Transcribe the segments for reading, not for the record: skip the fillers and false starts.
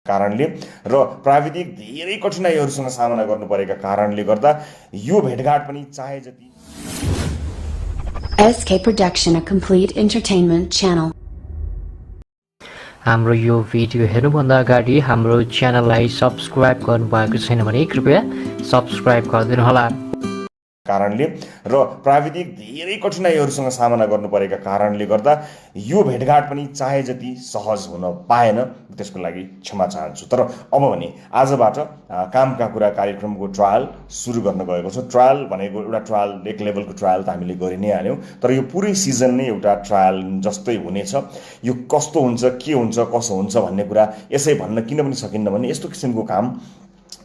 कारणले र प्राविधिक धेरै कठिनाइहरूसँग सामना गर्नु परेका कारणले गर्दा यो भेटघाट पनि चाहे जति SK Production, a complete entertainment channel. हाम्रो यो भिडियो हेर्नुभन्दा अगाडि हाम्रो च्यानललाई सब्स्क्राइब गर्नुभएको छैन भने कृपया सब्स्क्राइब गरिदिनुहोला। कारणले र प्राविधिक धेरै कठिनाइहरूसँग सामना गर्नु परेका कारणले गर्दा यो भेटघाट पनि चाहे जति सहज हुन पाएन, त्यसको लागि क्षमा चाहन्छु। तर अब भने आजबाट कामका कुरा कार्यक्रमको ट्रायल सुरु गर्न गएको छ। ट्रायल भनेको एउटा ट्रायल, एक लेभलको ट्रायल त हामीले गरि नै हाल्यौँ, तर यो पुरै सिजन नै एउटा ट्रायल जस्तै हुनेछ। यो कस्तो हुन्छ, के हुन्छ, कसो हुन्छ भन्ने कुरा यसै भन्न किन पनि सकिन्न भने यस्तो किसिमको काम,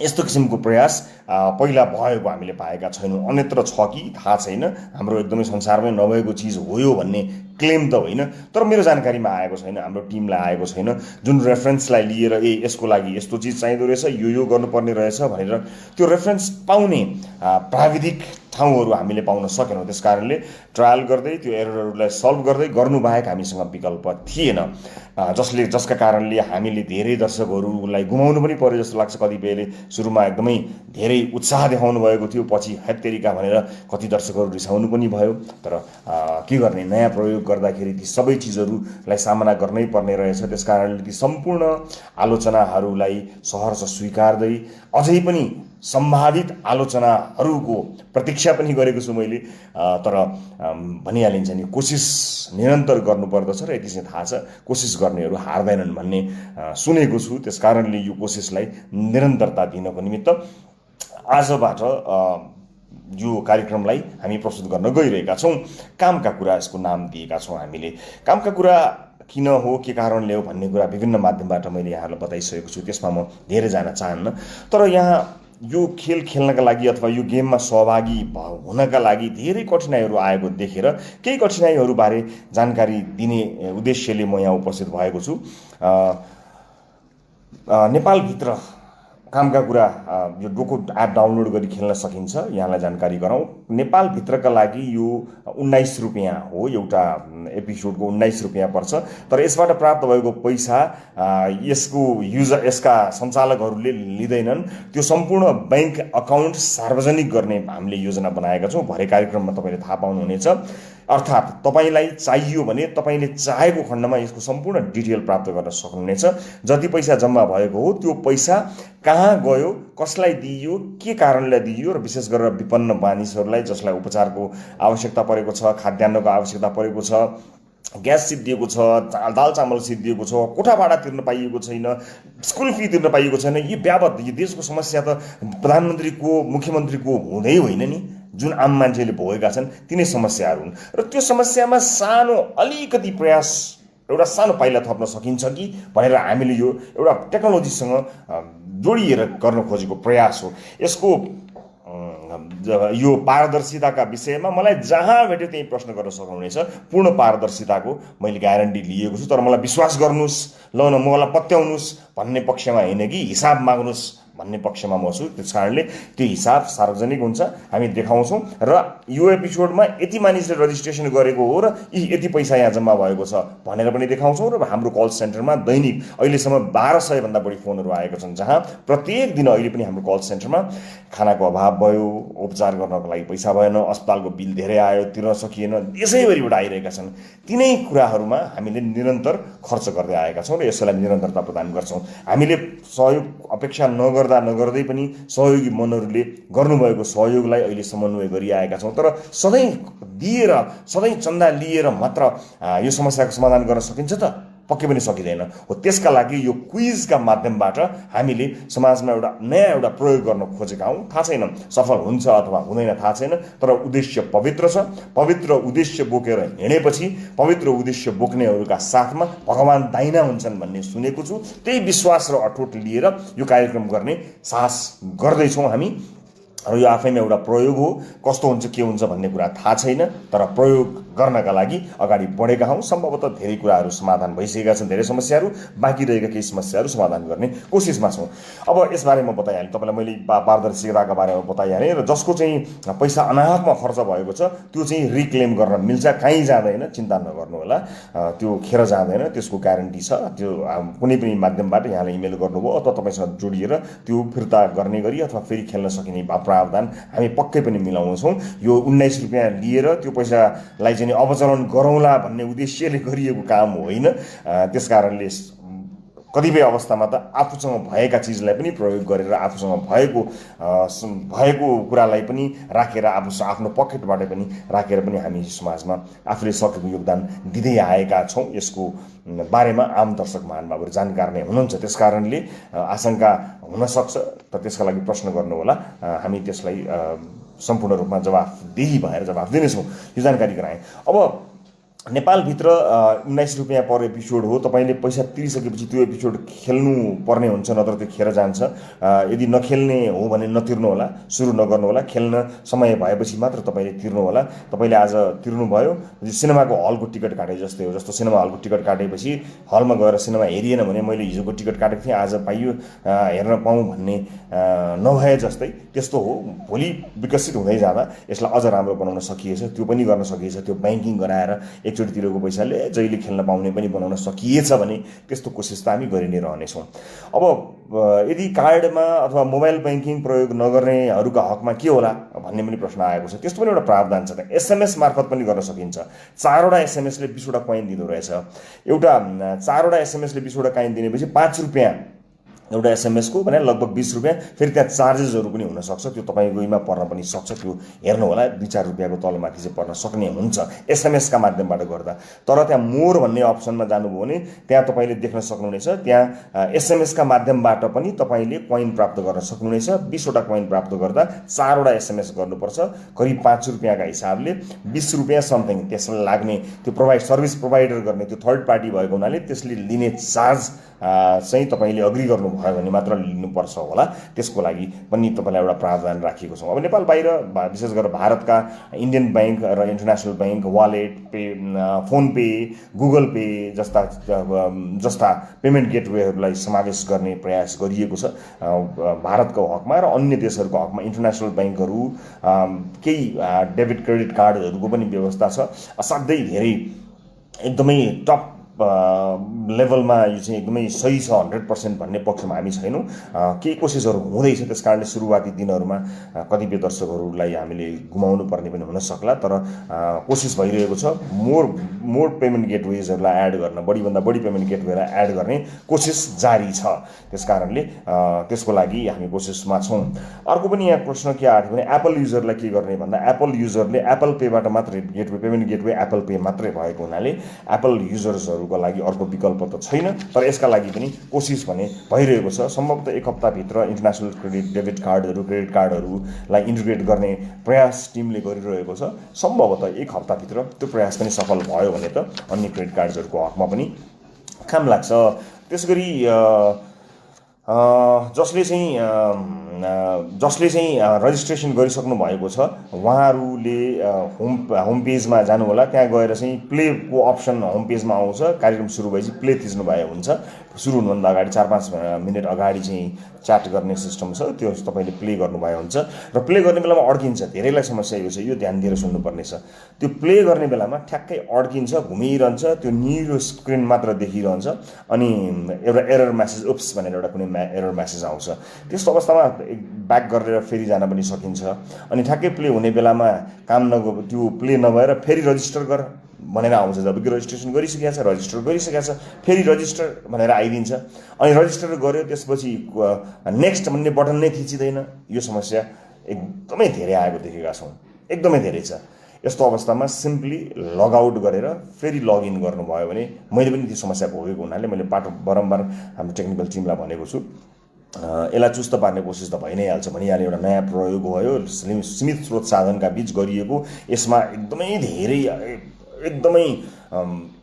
यस्तो किसिमको प्रयास पहिला भएको हामीले पाएका छैनौँ। अन्यत्र छ कि थाहा छैन, हाम्रो एकदमै संसारमै नभएको चिज हो यो भन्ने क्लेम त होइन, तर मेरो जानकारीमा आएको छैन, हाम्रो टिमलाई आएको छैन जुन रेफरेन्सलाई लिएर यसको लागि यस्तो चिज चाहिँदो रहेछ, यो गर्नुपर्ने रहेछ भनेर त्यो रेफरेन्स पाउने प्राविधिक ठाउँहरू हामीले पाउन सकेनौँ। त्यस कारणले ट्रायल गर्दै त्यो एररहरूलाई सल्भ गर्दै गर्नु बाहेक हामीसँग विकल्प थिएन, जसका कारणले हामीले धेरै दर्शकहरूलाई गुमाउनु पनि पर्यो जस्तो लाग्छ। कतिपयले सुरुमा एकदमै धेरै उत्साह देखाउनु भएको थियो, पछि हैत्तेरिका भनेर कति दर्शकहरू रिसाउनु पनि भयो। तर के गर्ने, नयाँ प्रयोग गर्दाखेरि ती सबै चिजहरूलाई सामना गर्नै पर्ने रहेछ। त्यस कारणले ती सम्पूर्ण आलोचनाहरूलाई सहर्ष स्वीकार्दै अझै पनि सम्भावित आलोचनाहरूको प्रतीक्षा पनि गरेको छु मैले, तर भनिहालिन्छ नि, कोसिस निरन्तर गर्नुपर्दछ र यति चाहिँ थाहा छ कोसिस गर्नेहरू हार्दैनन् भन्ने सुनेको छु। त्यस कारणले यो कोसिसलाई निरन्तरता दिनको निमित्त आजबाट यो कार्यक्रमलाई हामी प्रस्तुत गर्न गइरहेका छौँ। कामका कुरा यसको नाम दिएका छौँ हामीले। कामका कुरा किन हो, के कारणले हो भन्ने कुरा विभिन्न माध्यमबाट मैले यहाँहरूलाई बताइसकेको छु, त्यसमा म धेरै जान चाहन्न। तर यहाँ यो खेल खेल्नका लागि अथवा यो गेममा सहभागी हुनका लागि धेरै कठिनाइहरू आएको देखेर केही कठिनाइहरूबारे जानकारी दिने उद्देश्यले म यहाँ उपस्थित भएको छु। नेपालभित्र कामका कुरा यो डोको एप डाउनलोड गरी खेल्न सकिन्छ। यहाँलाई जानकारी गराउँ, नेपालभित्रका लागि यो 19 रुपियाँ हो, एउटा एपिसोडको 19 रुपियाँ पर्छ। तर यसबाट प्राप्त भएको पैसा यसका सञ्चालकहरूले लिँदैनन्। त्यो सम्पूर्ण ब्याङ्क अकाउन्ट सार्वजनिक गर्ने हामीले योजना बनाएका छौँ। भरे कार्यक्रममा तपाईँले थाहा पाउनुहुनेछ। अर्थात् तपाईँलाई चाहियो भने तपाईँले चाहेको खण्डमा यसको सम्पूर्ण डिटेल प्राप्त गर्न सक्नुहुनेछ। जति पैसा जम्मा भएको हो त्यो पैसा कहाँ गयो, कसलाई दिइयो, के कारणले दिइयो, र विशेष गरेर विपन्न मानिसहरूलाई जसलाई उपचारको आवश्यकता परेको छ, खाद्यान्नको आवश्यकता परेको छ, ग्यास सिद्धिएको छ, दाल चामल सिद्धिएको छ, कोठा भाडा तिर्न पाइएको छैन, स्कुल फी तिर्न पाइएको छैन, यी बाबत यो देशको समस्या त प्रधानमन्त्रीको, मुख्यमन्त्रीको हुँदै होइन नि, जुन आम मान्छेले भोगेका छन् तिनै समस्याहरू हुन्। र त्यो समस्यामा सानो अलिकति प्रयास, एउटा सानो पाइला थप्न सकिन्छ कि भनेर हामीले यो एउटा टेक्नोलोजीसँग जोडिएर गर्न खोजेको प्रयास हो। यसको यो पारदर्शिताका विषयमा मलाई जहाँ भेट्यो त्यही प्रश्न गर्न सक्नुहुनेछ। पूर्ण पारदर्शिताको मैले ग्यारेन्टी लिएको छु, तर मलाई विश्वास गर्नुहोस्, ल न मलाई पत्याउनुहोस् भन्ने पक्षमा होइन कि हिसाब माग्नुहोस् भन्ने पक्षमा म छु। त्यस कारणले त्यो हिसाब सार्वजनिक हुन्छ, हामी देखाउँछौँ। र यो एपिसोडमा यति मानिसले रजिस्ट्रेसन गरेको हो र यति पैसा यहाँ जम्मा भएको छ भनेर पनि देखाउँछौँ। र हाम्रो कल सेन्टरमा दैनिक अहिलेसम्म 1200 भन्दा बढी फोनहरू आएको छन्, जहाँ प्रत्येक दिन अहिले पनि हाम्रो कल सेन्टरमा खानाको अभाव भयो, उपचार गर्नको लागि पैसा भएन, अस्पतालको बिल धेरै आयो, तिर्न सकिएन, यसैभरिबाट आइरहेका छन्। तिनै कुराहरूमा हामीले निरन्तर खर्च गर्दै आएका छौँ र यसैलाई निरन्तरता प्रदान गर्छौँ। हामीले सहयोग अपेक्षा नगर्दै पनि सहयोगी मनहरूले गर्नुभएको सहयोगलाई अहिले समन्वय गरिआएका छौँ। तर सधैँ दिएर, सधैँ चन्दा लिएर मात्र यो समस्याको समाधान गर्न सकिन्छ त? पक्कै पनि सकिँदैन हो। त्यसका लागि यो क्विजका माध्यमबाट हामीले समाजमा एउटा प्रयोग गर्न खोजेका हौँ। थाहा छैन सफल हुन्छ अथवा हुँदैन, थाहा छैन, तर उद्देश्य पवित्र छ। पवित्र उद्देश्य बोकेर हिँडेपछि पवित्र उद्देश्य बोक्नेहरूका साथमा भगवान् दाइना हुन्छन् भन्ने सुनेको छु। त्यही विश्वास र अठोट लिएर यो कार्यक्रम गर्ने साहस गर्दैछौँ हामी। र यो आफैमा एउटा प्रयोग हो। कस्तो हुन्छ के हुन्छ भन्ने कुरा थाहा छैन, तर प्रयोग गर्नका लागि अगाडि बढेका हौँ। सम्भवतः धेरै कुराहरू समाधान भइसकेका छन्, धेरै समस्याहरू बाँकी रहेका केही समस्याहरू समाधान गर्ने कोसिसमा छौँ। अब यसबारे म बताइहालेँ तपाईँलाई, मैले पारदर्शिताका बारेमा बताइहालेँ र जसको चाहिँ पैसा अनाहकमा खर्च भएको छ त्यो चाहिँ रिक्लेम गर्न मिल्छ, कहीँ जाँदैन, चिन्ता नगर्नु होला, त्यो खेर जाँदैन, त्यसको ग्यारेन्टी छ। त्यो कुनै पनि माध्यमबाट यहाँले इमेल गर्नुभयो अथवा तपाईँसँग जोडिएर त्यो फिर्ता गर्ने गरी अथवा फेरि खेल्न सकिने प्रावधान हामी पक्कै पनि मिलाउनेछौँ। यो 19 रुपियाँ लिएर त्यो पैसालाई चाहिँ अवचलन गरौँला भन्ने उद्देश्यले गरिएको काम होइन। त्यस कारणले कतिपय अवस्थामा त आफूसँग भएका चिजलाई पनि प्रयोग गरेर आफूसँग भएको कुरालाई पनि राखेर आफ्नो पकेटबाट पनि राखेर पनि हामी समाजमा आफूले सकेको योगदान दिँदै आएका छौँ। यसको बारेमा आम दर्शक महानुभावहरू जानकार नै हुनुहुन्छ, त्यस कारणले आशंका हुनसक्छ, तर त्यसका लागि प्रश्न गर्नुहोला, हामी त्यसलाई सम्पूर्ण रूपमा जवाफदेही भएर जवाफ दिनेछौँ। यो जानकारी गराएँ। अब नेपालभित्र 19 रुपियाँ पर एपिसोड हो। तपाईँले पैसा तिरिसकेपछि त्यो एपिसोड खेल्नु पर्ने हुन्छ, नत्र त्यो खेर जान्छ। यदि नखेल्ने हो भने नतिर्नु होला, सुरु नगर्नु होला, खेल्न समय भएपछि मात्र तपाईँले तिर्नु होला। तपाईँले आज तिर्नुभयो, सिनेमाको हलको टिकट काटे जस्तै हो। जस्तो सिनेमा हलको टिकट काटेपछि हलमा गएर सिनेमा हेरिएन भने मैले हिजोको टिकट काटेको थिएँ आज पाइयो हेर्न पाऊँ भन्ने नभए जस्तै त्यस्तो हो। भोलि विकसित हुँदै जाँदा यसलाई अझ राम्रो बनाउन सकिएछ, त्यो पनि गर्न सकिएछ। त्यो ब्याङ्किङ गराएर एकचोटि तिरेको पैसाले जहिले खेल्न पाउने पनि बनाउन सकिएछ भने त्यस्तो कोसिस त हामी गरि नै रहनेछौँ। अब यदि कार्डमा अथवा मोबाइल ब्याङ्किङ प्रयोग नगर्नेहरूका हकमा के होला भन्ने पनि प्रश्न आएको छ। त्यस्तो पनि एउटा प्रावधान छ। एसएमएस मार्फत पनि गर्न सकिन्छ। 4 वटा एसएमएसले 20 वटा कोइन दिँदो रहेछ। एउटा 4 वटा एसएमएसले 20 वटा कोइन दिनेपछि 5 रुपियाँ एउटा एसएमएसको भने लगभग 20 रुपियाँ। फेरि त्यहाँ चार्जेसहरू पनि हुनसक्छ, त्यो तपाईँकोमा पर्न पनि सक्छ। त्यो हेर्नु होला, 2-4 रुपियाँको तलमाथि चाहिँ पर्न सक्ने हुन्छ एसएमएसका माध्यमबाट गर्दा। तर त्यहाँ मोर भन्ने अप्सनमा जानुभयो भने त्यहाँ तपाईँले देख्न सक्नुहुनेछ, त्यहाँ एसएमएसका माध्यमबाट पनि तपाईँले कोइन प्राप्त गर्न सक्नुहुनेछ। 20 वटा कोइन प्राप्त गर्दा 4 वटा एसएमएस गर्नुपर्छ। करिब 5 रुपियाँका हिसाबले 20 रुपियाँ समथिङ त्यसलाई लाग्ने, त्यो सर्भिस प्रोभाइडर गर्ने त्यो थर्ड पार्टी भएको हुनाले त्यसले लिने चार्ज चाहिँ तपाईँले अग्री गर्नुभयो भने मात्र लिनुपर्छ होला। त्यसको लागि पनि तपाईँलाई एउटा प्रावधान राखिएको छौँ। अब नेपाल बाहिर विशेष गरेर भारतका इन्डियन ब्याङ्क र international bank, wallet pay, phone pay, Google pay जस्ता पेमेन्ट गेटवेहरूलाई समावेश गर्ने प्रयास गरिएको छ भारतको हकमा र अन्य देशहरूको हकमा। इन्टरनेसनल ब्याङ्कहरू केही डेबिट क्रेडिट कार्डहरूको पनि व्यवस्था छ। असाध्यै धेरै एकदमै टप लेभलमा यो चाहिँ एकदमै सही छ 100% भन्ने पक्षमा हामी छैनौँ। केही कोसिसहरू हुँदैछ, त्यस कारणले सुरुवाती दिनहरूमा कतिपय दर्शकहरूलाई हामीले गुमाउनु पर्ने पनि हुन सक्ला, तर कोसिस भइरहेको छ। मोर पेमेन्ट गेटवेजहरूलाई एड गर्न, बढीभन्दा बढी पेमेन्ट गेटवेलाई एड गर्ने कोसिस जारी छ। त्यस कारणले त्यसको लागि हामी कोसिसमा छौँ। अर्को पनि यहाँ प्रश्न के आएको भने एप्पल युजरलाई के गर्ने भन्दा, एप्पल युजरले एप्पल पेबाट मात्रै पेमेन्ट गेटवे एप्पल पे मात्रै भएको हुनाले एप्पल युजर्सहरूको लागि अर्को विकल्प त छैन, तर यसका लागि पनि कोसिस भने भइरहेको छ। सम्भवतः 1 हप्ताभित्र इन्टरनेसनल क्रेडिट कार्डहरूलाई इन्टिग्रेट गर्ने प्रयास टिमले गरिरहेको छ। सम्भवतः 1 हप्ताभित्र त्यो प्रयास पनि सफल भयो भने त अन्य क्रेडिट कार्डहरूको हकमा पनि काम लाग्छ। त्यसगरी जसले चाहिँ रजिस्ट्रेसन गरिसक्नु भएको छ उहाँहरूले होम पेजमा जानु होला। त्यहाँ गएर चाहिँ प्लेको अप्सन होम पेजमा आउँछ। कार्यक्रम सुरु भएपछि प्ले थिच्नु भए हुन्छ। सुरु हुनुभन्दा अगाडि 4-5 मिनट अगाडि चाहिँ च्याट गर्ने सिस्टम छ, त्यो तपाईँले प्ले गर्नुभयो हुन्छ। र प्ले गर्ने बेलामा अड्किन्छ, धेरैलाई समस्या यो छ, यो ध्यान दिएर सुन्नुपर्ने छ। त्यो प्ले गर्ने बेलामा ठ्याक्कै अड्किन्छ, घुमिरहन्छ, त्यो निलो स्क्रिन मात्र देखिरहन्छ अनि एउटा एरर म्यासेज उप्स भनेर एउटा कुनै एरर म्यासेज आउँछ। त्यस्तो अवस्थामा ब्याक गरेर फेरि जान पनि सकिन्छ। अनि ठ्याक्कै प्ले हुने बेलामा त्यो प्ले नभएर फेरि रजिस्टर गर भनेर आउँछ। जबकि रजिस्ट्रेसन गरिसकेको छ, रजिस्टर गरिसकेको छ, फेरि रजिस्टर भनेर आइदिन्छ। अनि रजिस्टर गर्यो, त्यसपछि नेक्स्ट भन्ने बटन नै थिचिँदैन। यो समस्या एकदमै धेरै आएको देखेका छौँ, एकदमै धेरै छ। यस्तो अवस्थामा सिम्पली लगआउट गरेर फेरि लगइन गर्नुभयो भने, मैले पनि त्यो समस्या भोगेको हुनाले मैले बारम्बार हाम्रो टेक्निकल टिमलाई भनेको छु, यसलाई चुस्त पार्ने कोसिस त भइ नै हाल्छ। भनिहाल्ने एउटा नयाँ प्रयोग भयो, सीमित स्रोत साधनका बीच गरिएको। यसमा एकदमै धेरै एकदमै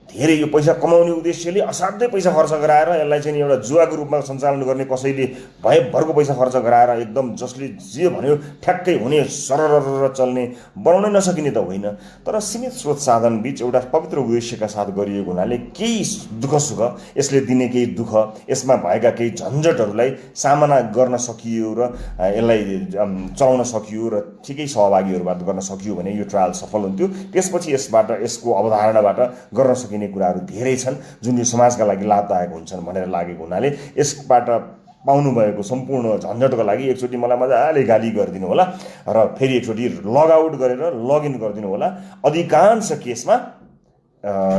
धेरै यो पैसा कमाउने उद्देश्यले असाध्यै पैसा खर्च गराएर यसलाई चाहिँ एउटा जुवाको रूपमा सञ्चालन गर्ने कसैले भरको पैसा खर्च गराएर एकदम जसले जे भन्यो ठ्याक्कै हुने सरर चल्ने बनाउनै नसकिने त होइन, तर सीमित स्रोत साधन बीच एउटा पवित्र उद्देश्यका साथ गरिएको हुनाले केही दुःख सुख यसले दिने केही दुःख, यसमा भएका केही झन्झटहरूलाई सामना गर्न सकियो र यसलाई चलाउन सकियो र ठिकै सहभागीहरूबाट गर्न सकियो भने यो ट्रायल सफल हुन्थ्यो। त्यसपछि यसबाट यसको अवधारणाबाट गर्न सकिने कुराहरू धेरै छन् जुन यो समाजका लागि लाभदायक हुन्छन् भनेर लागेको हुनाले यसबाट पाउनुभएको सम्पूर्ण झन्झटको लागि एकचोटि मलाई मजाले गाली गरिदिनु होला र फेरि एकचोटि लगआउट गरेर लगइन गरिदिनु होला। अधिकांश केसमा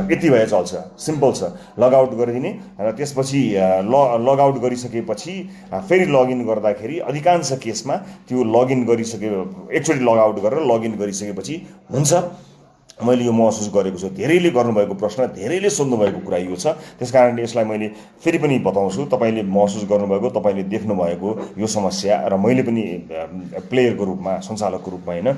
यति भए चल्छ, सिम्पल छ, लगआउट गरिदिने र त्यसपछि लगआउट गरिसकेपछि फेरि लगइन गर्दाखेरि अधिकांश केसमा त्यो लगइन गरिसके एकचोटि लगआउट गरेर लगइन गरिसकेपछि हुन्छ। मैले यो महसुस गरेको छु। धेरैले गर्नुभएको प्रश्न, धेरैले सोध्नुभएको कुरा यो छ। त्यसकारणले यसलाई मैले फेरि पनि बताउँछु। तपाईँले महसुस गर्नुभएको, तपाईँले देख्नुभएको यो समस्या र मैले पनि प्लेयरको रूपमा, सञ्चालकको रूपमा होइन,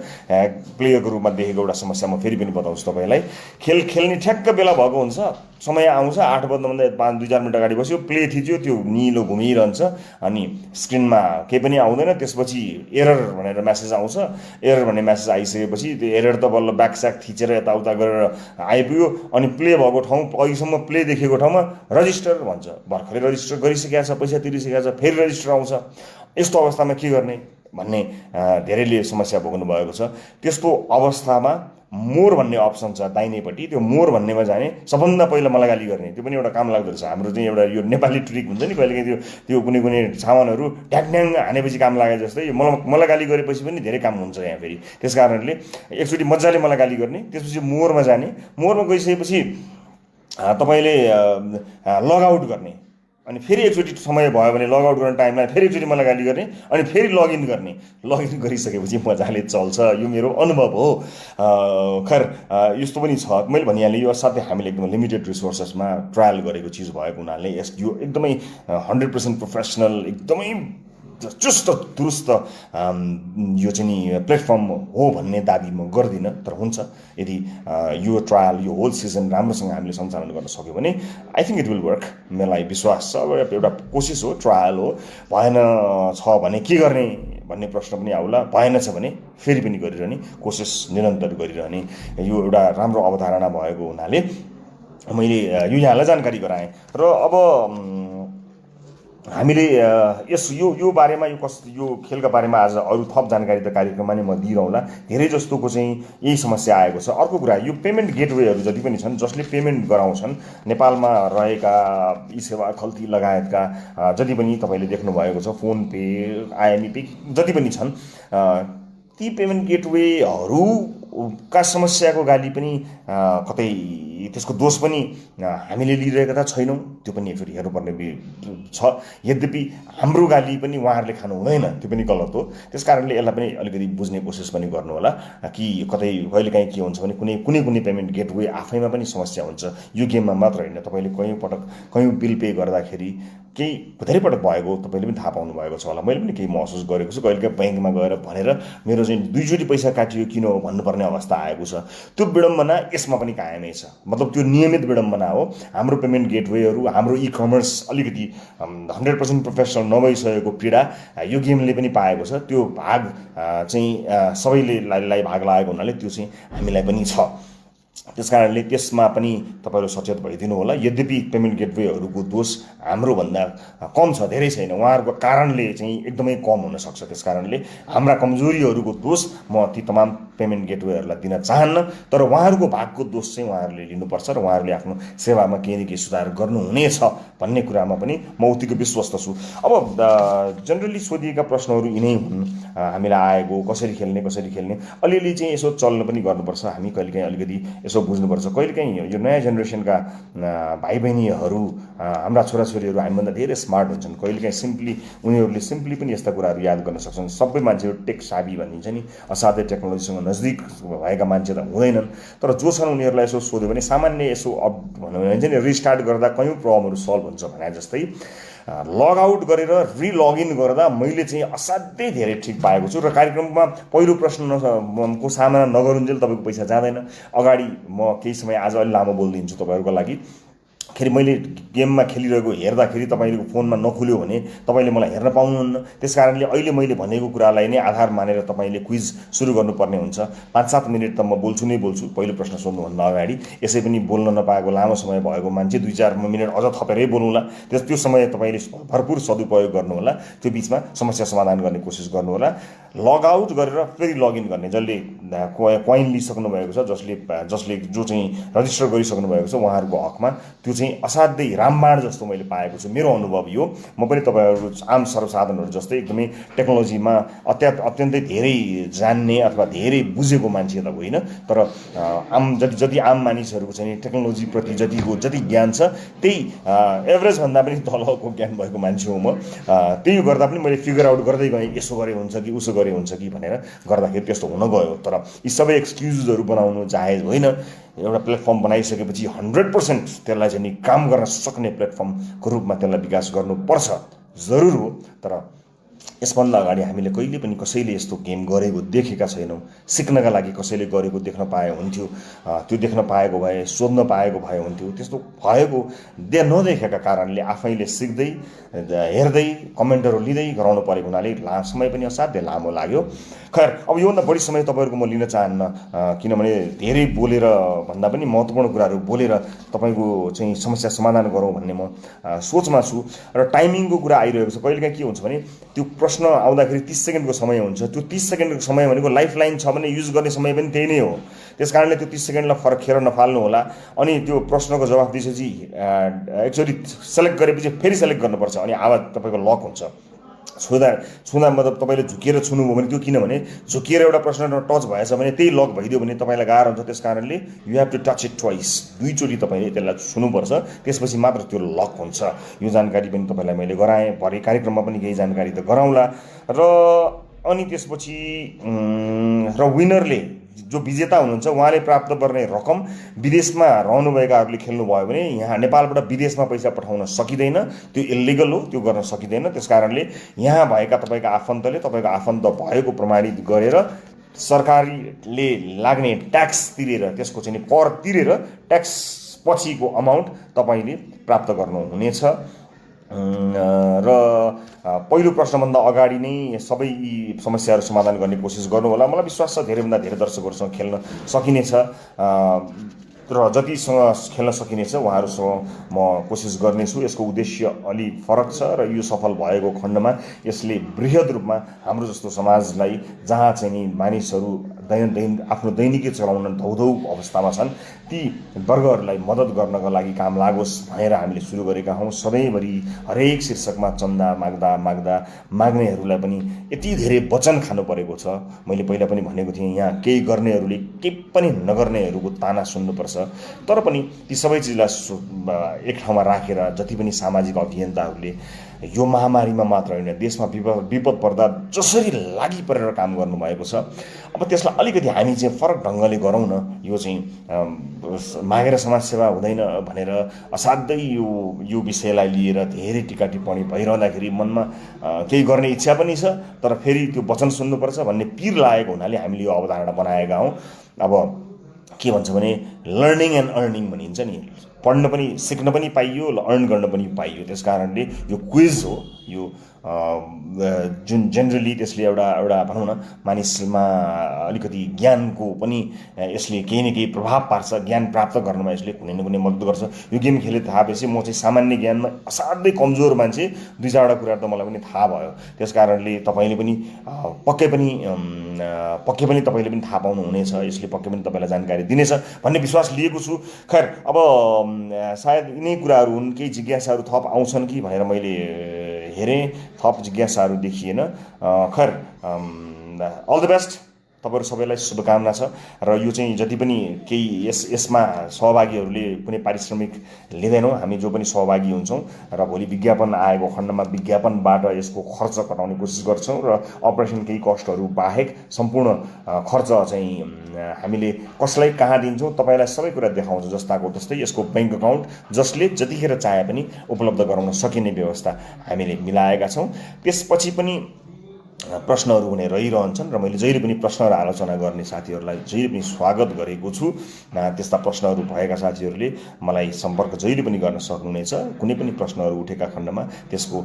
प्लेयरको रूपमा देखेको एउटा समस्या म फेरि पनि बताउँछु तपाईँलाई। खेल खेल्ने ठ्याक्क बेला भएको हुन्छ, समय आउँछ, 8 बज्नुभन्दा 2-4 मिनट अगाडि बस्यो, प्ले थिच्यो, त्यो निलो घुमिरहन्छ अनि स्क्रिनमा केही पनि आउँदैन। त्यसपछि एरर भनेर मेसेज आउँछ। एरर भन्ने मेसेज आइसकेपछि त्यो एरर त बल्ल ब्याकस्याक थिचेर यताउता गरेर आइपुग्यो अनि प्ले भएको ठाउँ, अहिलेसम्म प्ले देखेको ठाउँमा रजिस्टर भन्छ। भर्खरै रजिस्टर गरिसकेको छ, पैसा तिरिसकेको छ, फेरि रजिस्टर आउँछ। यस्तो अवस्थामा के गर्ने भन्ने धेरैले समस्या भोग्नु भएको छ। त्यस्तो अवस्थामा मोर भन्ने अप्सन छ दाहिनेपट्टि, त्यो मोर भन्नेमा जाने सबभन्दा पहिला मलाई गाली गर्ने, त्यो पनि एउटा काम लाग्दो रहेछ। हाम्रो चाहिँ एउटा यो नेपाली ट्रिक हुन्छ नि, कहिलेकाहीँ त्यो कुनै कुनै सामानहरू ढ्याङढ्याङ हानेपछि काम लागे जस्तै मलाई गाली गरेपछि पनि धेरै काम हुन्छ यहाँ फेरि। त्यस कारणले एकचोटि मजाले मलाई गाली गर्ने, त्यसपछि मोरमा जाने। मोरमा गइसकेपछि तपाईँले लगआउट गर्ने अनि फेरि एकचोटि समय भयो भने लगआउट गर्ने टाइममा फेरि एकचोटि मलाई गाली गर्ने अनि फेरि लगइन गर्ने। लगइन गरिसकेपछि मजाले चल्छ। यो मेरो अनुभव हो। खैर यस्तो पनि छ, मैले भनिहालेँ यो असाध्यै हामीले एकदम लिमिटेड रिसोर्सेसमा ट्रायल गरेको चिज भएको हुनाले यो एकदमै 100% प्रोफेसनल, एकदमै चुस्त दुरुस्त यो चाहिँ नि प्लेटफर्म हो भन्ने दाबी म गर्दिनँ। तर हुन्छ, यदि यो ट्रायल, यो होल सिजन राम्रोसँग हामीले सञ्चालन गर्न सक्यो भने I think it will work. मलाई विश्वास छ। अब एउटा कोसिस हो, ट्रायल हो। भएन छ भने के गर्ने भन्ने प्रश्न पनि आउला। भएन छ भने फेरि पनि गरिरहने, कोसिस निरन्तर गरिरहने। यो एउटा राम्रो अवधारणा भएको हुनाले मैले यो यहाँलाई जानकारी गराएँ। र अब हामीले यो बारेमा, यो खेलका बारेमा आज अरू थप जानकारी त कार्यक्रममा नै म दिइरहँला। धेरै जस्तोको चाहिँ यही समस्या आएको छ। अर्को कुरा, यो पेमेन्ट गेटवेहरू जति पनि छन् जसले पेमेन्ट गराउँछन्, नेपालमा रहेका ई सेवा खल्ती लगायतका जति पनि तपाईँले देख्नुभएको छ, फोन पे, आइएमई पे जति पनि छन्, ती पेमेन्ट गेटवेहरूका समस्याको गाली पनि कतै त्यसको दोष पनि हामीले लिइरहेका त छैनौँ, त्यो पनि एकचोटि हेर्नुपर्ने छ। यद्यपि हाम्रो गाली पनि उहाँहरूले खानु हुँदैन, त्यो पनि गलत हो। त्यस कारणले यसलाई पनि अलिकति बुझ्ने कोसिस पनि गर्नु होला कि कतै कहिलेकाहीँ के हुन्छ भने कुनै पेमेन्ट गेटवे आफैमा पनि समस्या हुन्छ। यो गेममा मात्र होइन, तपाईँले कयौँ बिल पे गर्दाखेरि केही धेरै पटक भएको तपाईँले पनि थाहा पाउनु भएको छ होला। मैले पनि केही महसुस गरेको छु। कहिलेकाहीँ ब्याङ्कमा गएर भनेर मेरो चाहिँ 2 चोटि पैसा काटियो किन भन्नुपर्ने अवस्था आएको छ। त्यो विडम्बना यसमा पनि कायमै छ। मतलब त्यो नियमित विडम्बना हो। हाम्रो पेमेन्ट गेटवेहरू, हाम्रो ई कमर्स अलिकति 100% प्रोफेसनल नभइसकेको पीडा यो गेमले पनि पाएको छ। त्यो भाग चाहिँ सबैले भाग लागेको हुनाले त्यो चाहिँ हामीलाई पनि छ। त्यसकारणले त्यसमा पनि तपाईँहरू सचेत भइदिनु होला। यद्यपि पेमेन्ट गेटवेहरूको दोष हाम्रोभन्दा कम छ, धेरै छैन। उहाँहरूको कारणले चाहिँ एकदमै कम हुनसक्छ। त्यसकारणले हाम्रा कमजोरीहरूको दोष म ती तमाम पेमेन्ट गेटवेहरूलाई दिन चाहन्न, तर उहाँहरूको भागको दोष चाहिँ उहाँहरूले लिनुपर्छ र उहाँहरूले आफ्नो सेवामा केही न केही सुधार गर्नुहुनेछ भन्ने कुरामा पनि म उत्तिकै विश्वस्त छु। अब जनरली सोधिएका प्रश्नहरू यिनै हुन् हामीलाई आएको, कसरी खेल्ने अलिअलि चाहिँ यसो चल्न पनि गर्नुपर्छ। हामी कहिलेकाहीँ अलिकति यसो बुझ्नुपर्छ। कहिलेकाहीँ यो नयाँ जेनेरेसनका भाइ बहिनीहरू, हाम्रा छोराछोरीहरू हामीभन्दा धेरै स्मार्ट हुन्छन्। कहिलेकाहीँ उनीहरूले सिम्पली पनि यस्ता कुराहरू याद गर्न सक्छन्। सबै मान्छेहरू टेक साबी भनिन्छ नि, असाध्यै टेक्नोलोजीसँग नजिक भएका मान्छे त हुँदैनन्। तर जो छन् उनीहरूलाई यसो सोध्यो भने सामान्य यसो भनौँ भने चाहिँ रिस्टार्ट गर्दा कयौँ प्रब्लमहरू सल्भ हुन्छ भने जस्तै लग आउट गरेर रिलग इन गर्दा मैले चाहिँ असाध्यै धेरै ठिक पाएको छु र कार्यक्रममा पहिलो प्रश्नको सामना नगरुन्जेल तपाईँको पैसा जाँदैन। अगाडि म केही समय आज अलि लामो बोलिदिन्छु तपाईँहरूको लागि। खेरि मैले गेममा खेलिरहेको हेर्दाखेरि तपाईँको फोनमा नखुल्यो भने तपाईँले मलाई हेर्न पाउनुहुन्न। त्यसकारणले अहिले मैले भनेको कुरालाई नै आधार मानेर तपाईँले क्विज सुरु गर्नुपर्ने हुन्छ। 5-7 मिनट त म बोल्छु नै बोल्छु पहिलो प्रश्न सोध्नुभन्दा अगाडि। यसै पनि बोल्न नपाएको लामो समय भएको मान्छे 2-4 मिनट अझ थपेरै बोल्नुहोला। त्यो समय तपाईँले भरपुर सदुपयोग गर्नुहोला। त्यो बिचमा समस्या समाधान गर्ने कोसिस गर्नुहोला। लग आउट गरेर फेरि लगइन गर्ने, जसले कोइन लिइसक्नु भएको छ, जो चाहिँ रजिस्टर गरिसक्नु भएको छ उहाँहरूको हकमा त्यो चाहिँ असाध्यै रामबाण जस्तो मैले पाएको छु। मेरो अनुभव यो, म पनि तपाईँहरू आम सर्वसाधारणहरू जस्तै एकदमै टेक्नोलोजीमा अत्यन्तै धेरै जान्ने अथवा धेरै बुझेको मान्छे त होइन, तर जति आम मानिसहरूको चाहिँ टेक्नोलोजीप्रति जति ज्ञान छ त्यही एभरेजभन्दा पनि तलको ज्ञान भएको मान्छे हो म। त्यही गर्दा पनि मैले फिगर आउट गर्दै गएँ, यसो गरे हुन्छ कि उसो गरे हुन्छ कि भनेर गर्दाखेरि त्यस्तो हुन गयो। तर यी सबै एक्सक्युजहरू बनाउनु जायज होइन। एउटा प्लेटफर्म बनाइसकेपछि 100% त्यसलाई चाहिँ काम गर्न सक्ने प्लेटफर्मको रूपमा त्यसलाई विकास गर्नुपर्छ, जरुर हो। तर यसभन्दा अगाडि हामीले कहिले पनि कसैले यस्तो गेम गरेको देखेका छैनौँ। सिक्नका लागि कसैले गरेको देख्न पाए हुन्थ्यो, त्यो देख्न पाएको भए, सोध्न पाएको भए हुन्थ्यो। त्यस्तो भएको नदेखेका कारणले आफैले सिक्दै हेर्दै कमेन्टहरू लिँदै गराउनु परेको हुनाले समय पनि असाध्यै लामो लाग्यो। खैर, अब योभन्दा बढी समय तपाईँहरूको म लिन चाहन्न, किनभने धेरै बोलेर भन्दा पनि महत्त्वपूर्ण कुराहरू बोलेर तपाईँको चाहिँ समस्या समाधान गरौँ भन्ने म सोचमा छु। र टाइमिङको कुरा आइरहेको छ। कहिलेकाहीँ के हुन्छ भने त्यो प्रश्न आउँदाखेरि 30 सेकेन्डको समय हुन्छ। त्यो 30 सेकेन्डको समय भनेको लाइफ लाइन छ भने युज गर्ने समय पनि त्यही नै हो। त्यसकारणले त्यो 30 सेकेन्डलाई फरक खेर नफाल्नु होला। अनि त्यो प्रश्नको जवाफ दिएपछि एक्चुअली सेलेक्ट गरेपछि फेरि सेलेक्ट गर्नुपर्छ, अनि आवाज तपाईँको लक हुन्छ। छुँदा मतलब तपाईँले झुकिएर छुनुभयो भने त्यो, किनभने झुकिएर एउटा प्रश्न टच भएछ भने त्यही लक भइदियो भने तपाईँलाई गाह्रो हुन्छ। त्यसकारणले you have to touch it twice, दुईचोटि तपाईँले त्यसलाई छुनुपर्छ, त्यसपछि मात्र त्यो लक हुन्छ। यो जानकारी पनि तपाईँलाई मैले गराएँ, भरे कार्यक्रममा पनि केही जानकारी त गराउँला। र अनि त्यसपछि विनरले, जो विजेता हुनुहुन्छ उहाँले प्राप्त गर्ने रकम विदेशमा रहनुभएकाहरूले खेल्नुभयो भने यहाँ नेपालबाट विदेशमा पैसा पठाउन सकिँदैन, त्यो इल्लिगल हो, त्यो गर्न सकिँदैन। त्यसकारणले यहाँ भएका तपाईँका आफन्तले तपाईँको आफन्त भएको प्रमाणित गरेर सरकारले लाग्ने ट्याक्स तिरेर, त्यसको चाहिँ कर तिरेर ट्याक्स पछिको अमाउन्ट तपाईँले प्राप्त गर्नुहुनेछ। र पहिलो प्रश्नभन्दा अगाडि नै सबै समस्याहरू समाधान गर्ने कोसिस गर्नुहोला। मलाई विश्वास छ धेरैभन्दा धेरै दर्शकहरूसँग खेल्न सकिनेछ, र जतिसँग खेल्न सकिनेछ उहाँहरूसँग म कोसिस गर्नेछु। यसको उद्देश्य अलि फरक छ र यो सफल भएको खण्डमा यसले बृहत रूपमा हाम्रो जस्तो समाजलाई, जहाँ चाहिँ नि मानिसहरू आफ्नो दैनिकी चलाउन धौधौ अवस्थामा छन्, ती वर्गहरूलाई मद्दत गर्नका लागि काम लागोस् भनेर हामीले सुरु गरेका हौँ। सधैँभरि हरेक शीर्षकमा चन्दा माग्नेहरूलाई पनि यति धेरै वचन खानु परेको छ। मैले पहिला पनि भनेको थिएँ, यहाँ केही गर्नेहरूले केही पनि नगर्नेहरूको ताना सुन्नुपर्छ। तर पनि ती सबै चिजलाई एक ठाउँमा राखेर जति पनि सामाजिक अभियन्ताहरूले यो महामारीमा मात्र होइन, देशमा विपद पर्दा जसरी लागि परेर काम गर्नुभएको छ, अब त्यसलाई अलिकति हामी चाहिँ फरक ढङ्गले गरौँ न। यो चाहिँ मागेर समाजसेवा हुँदैन भनेर असाध्यै यो विषयलाई लिएर धेरै टिका टिप्पणी भइरहँदाखेरि मनमा केही गर्ने इच्छा पनि छ, तर फेरि त्यो वचन सुन्नुपर्छ भन्ने पिर लागेको हुनाले हामीले यो अवधारणा बनाएका हौँ। अब के भन्छ भने लर्निङ एन्ड अर्निङ भनिन्छ नि, पढ्न पनि सिक्न पनि पाइयो, अर्न गर्न पनि पाइयो। त्यसकारणले यो क्विज हो, यो जुन जेनरली त्यसले एउटा भनौँ न मानिसमा अलिकति ज्ञानको पनि यसले केही न केही प्रभाव पार्छ, ज्ञान प्राप्त गर्नमा यसले कुनै न कुनै मद्दत गर्छ। यो गेम खेले थाहा भएपछि म चाहिँ सामान्य ज्ञानमा असाध्यै कमजोर मान्छे, 2-4वटा कुराहरू त मलाई पनि थाहा भयो। त्यसकारणले तपाईँले पनि पक्कै पनि तपाईँले पनि थाहा पाउनुहुनेछ, यसले पक्कै पनि तपाईँलाई जानकारी दिनेछ भन्ने विश्वास लिएको छु। खैर, अब सायद यिनै कुराहरू हुन्, केही जिज्ञासाहरू थप आउँछन् कि भनेर मैले हेरेँ, थप जिज्ञासाहरू देखिएन। खैर, अल द बेस्ट तपाईँहरू सबैलाई शुभकामना छ र यो चाहिँ जति पनि केही यसमा सहभागीहरूले कुनै पारिश्रमिक लिँदैनौँ, हामी जो पनि सहभागी हुन्छौँ र भोलि विज्ञापन आएको खण्डमा विज्ञापनबाट यसको खर्च कटाउने कोसिस गर्छौँ र अपरेसन केही कस्टहरू बाहेक सम्पूर्ण खर्च चाहिँ हामीले कसलाई कहाँ दिन्छौँ तपाईँलाई सबै कुरा देखाउँछौँ। जस्ताको तस्तै यसको बैंक अकाउन्ट जसले जतिखेर चाहे पनि उपलब्ध गराउन सकिने व्यवस्था हामीले मिलाएका छौँ। त्यसपछि पनि प्रश्नहरू हुने रहिरहन्छन् र मैले जहिले पनि प्रश्न र आलोचना गर्ने साथीहरूलाई जहिले पनि स्वागत गरेको छु। त्यस्ता प्रश्नहरू भएका साथीहरूले मलाई सम्पर्क जहिले पनि गर्न सक्नुहुनेछ। कुनै पनि प्रश्नहरू उठेका खण्डमा त्यसको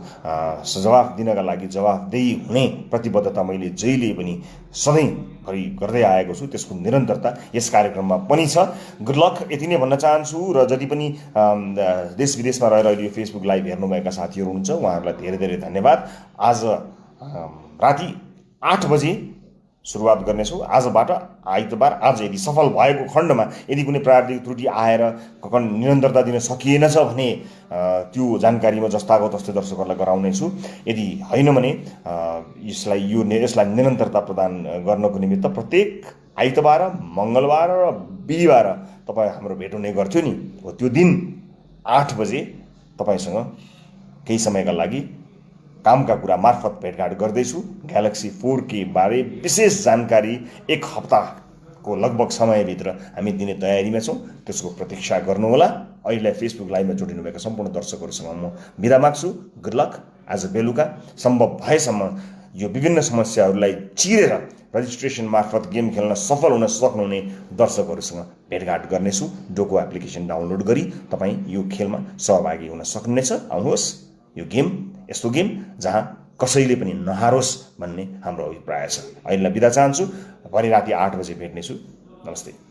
जवाफ दिनका लागि जवाफदेही हुने प्रतिबद्धता मैले जहिले पनि सधैँभरि गर्दै आएको छु। त्यसको निरन्तरता यस कार्यक्रममा पनि छ। गुड लक यति नै भन्न चाहन्छु। र जति पनि देश विदेशमा रहेर अहिले यो फेसबुक लाइभ हेर्नुभएका साथीहरू हुनुहुन्छ उहाँहरूलाई धेरै धेरै धन्यवाद। आज राति 8 बजे सुरुवात गर्नेछौँ। आजबाट आइतबार आज यदि सफल भएको खण्डमा यदि कुनै प्राविधिक त्रुटि आएर निरन्तरता दिन सकिएन छ भने त्यो जानकारीमा जस्ताको तस्तै दर्शकहरूलाई गराउनेछु। यदि होइन भने यसलाई निरन्तरता प्रदान गर्नको निमित्त प्रत्येक आइतबार, मङ्गलबार र बिहिबार तपाईँ हाम्रो भेट हुने गर्थ्यो नि, हो त्यो दिन 8 बजे तपाईँसँग केही समयका लागि कामका कुरा मार्फत भेटघाट गर्दैछु। ग्यालेक्सी 4K बारे विशेष जानकारी 1 हप्ताको लगभग समयभित्र हामी दिने तयारीमा छौँ। त्यसको प्रतीक्षा गर्नुहोला। अहिले फेसबुक लाइभमा जोडिनुभएका सम्पूर्ण दर्शकहरूसँग म बिदा माग्छु। Good lock. आज बेलुका सम्भव भएसम्म यो विभिन्न समस्याहरूलाई चिरेर रजिस्ट्रेसन मार्फत गेम खेल्न सफल हुन सक्नुहुने दर्शकहरूसँग भेटघाट गर्नेछु। डोको एप्लिकेसन डाउनलोड गरी तपाईँ यो खेलमा सहभागी हुन सक्नुहुनेछ। आउनुहोस्, यो गेम यस्तो गेम जहाँ कसैले पनि नहारोस् भन्ने हाम्रो अभिप्राय छ। अहिलेलाई बिदा चाहन्छु। भरे राति 8 बजे भेट्नेछु। नमस्ते।